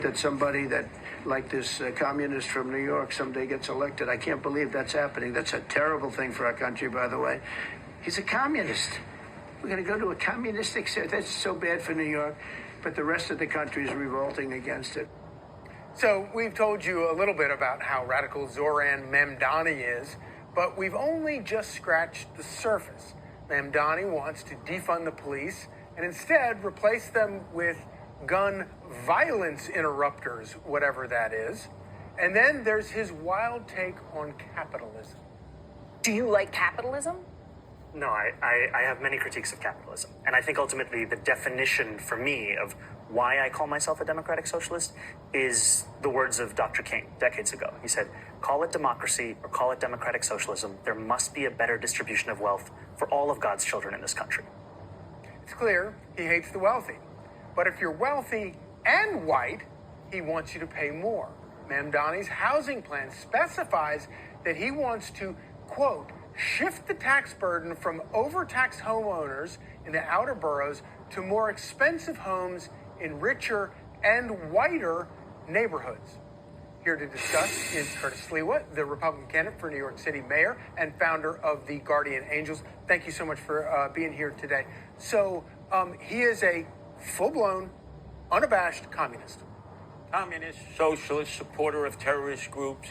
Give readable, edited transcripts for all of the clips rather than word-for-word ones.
That somebody that, like this communist from New York, someday gets elected. I can't believe that's happening. That's a terrible thing for our country, by the way. He's a communist. We're going to go to a communistic state. That's so bad for New York, but the rest of the country is revolting against it. So we've told you a little bit about how radical Zoran Mamdani is, but we've only just scratched the surface. Mamdani wants to defund the police and instead replace them with gun violence interrupters, whatever that is. And then there's his wild take on capitalism. Do you like capitalism? No, I have many critiques of capitalism. And I think ultimately the definition for me of why I call myself a democratic socialist is the words of Dr. King decades ago. He said, call it democracy or call it democratic socialism. There must be a better distribution of wealth for all of God's children in this country. It's clear he hates the wealthy. But if you're wealthy and white, he wants you to pay more. Mamdani's housing plan specifies that he wants to, quote, shift the tax burden from overtaxed homeowners in the outer boroughs to more expensive homes in richer and whiter neighborhoods. Here to discuss is Curtis Sliwa, the Republican candidate for New York City mayor and founder of the Guardian Angels. Thank you so much for being here today. So he is a full-blown, unabashed communist. Communist, socialist, supporter of terrorist groups.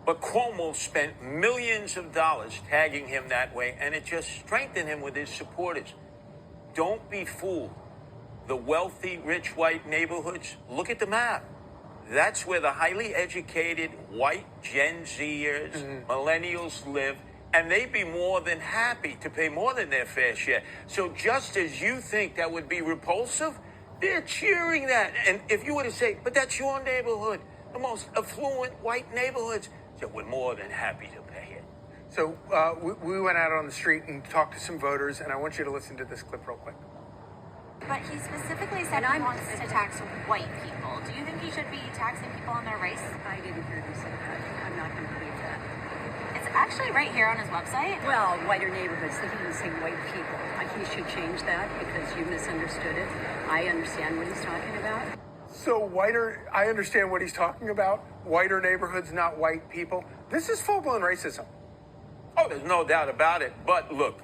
But Cuomo spent millions of dollars tagging him that way, and it just strengthened him with his supporters. Don't be fooled. The wealthy, rich, white neighborhoods, look at the map. That's where the highly educated white Gen Zers, millennials live, and they'd be more than happy to pay more than their fair share. So just as you think that would be repulsive, they're cheering that. And if you were to say, but that's your neighborhood, the most affluent white neighborhoods, so we're more than happy to pay it. So we went out on the street and talked to some voters, and I want you to listen to this clip real quick. But he specifically said he wants to tax white people. Do you think he should be taxing people on their race? I didn't hear him say that. I'm not going to believe that. It's actually right here on his website. Well, whiter neighborhoods. He didn't say white people. He should change that because you misunderstood it. I understand what he's talking about. So I understand what he's talking about. Whiter neighborhoods, not white people. This is full-blown racism. Oh, there's no doubt about it. But look,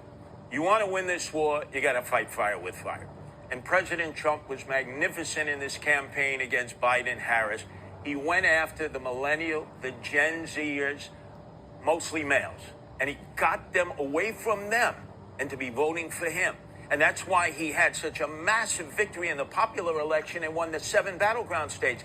you want to win this war, you got to fight fire with fire. And President Trump was magnificent in this campaign against Biden-Harris. He went after the millennial, the Gen Zers, mostly males. And he got them away from them and to be voting for him. And that's why he had such a massive victory in the popular election and won the 7 battleground states.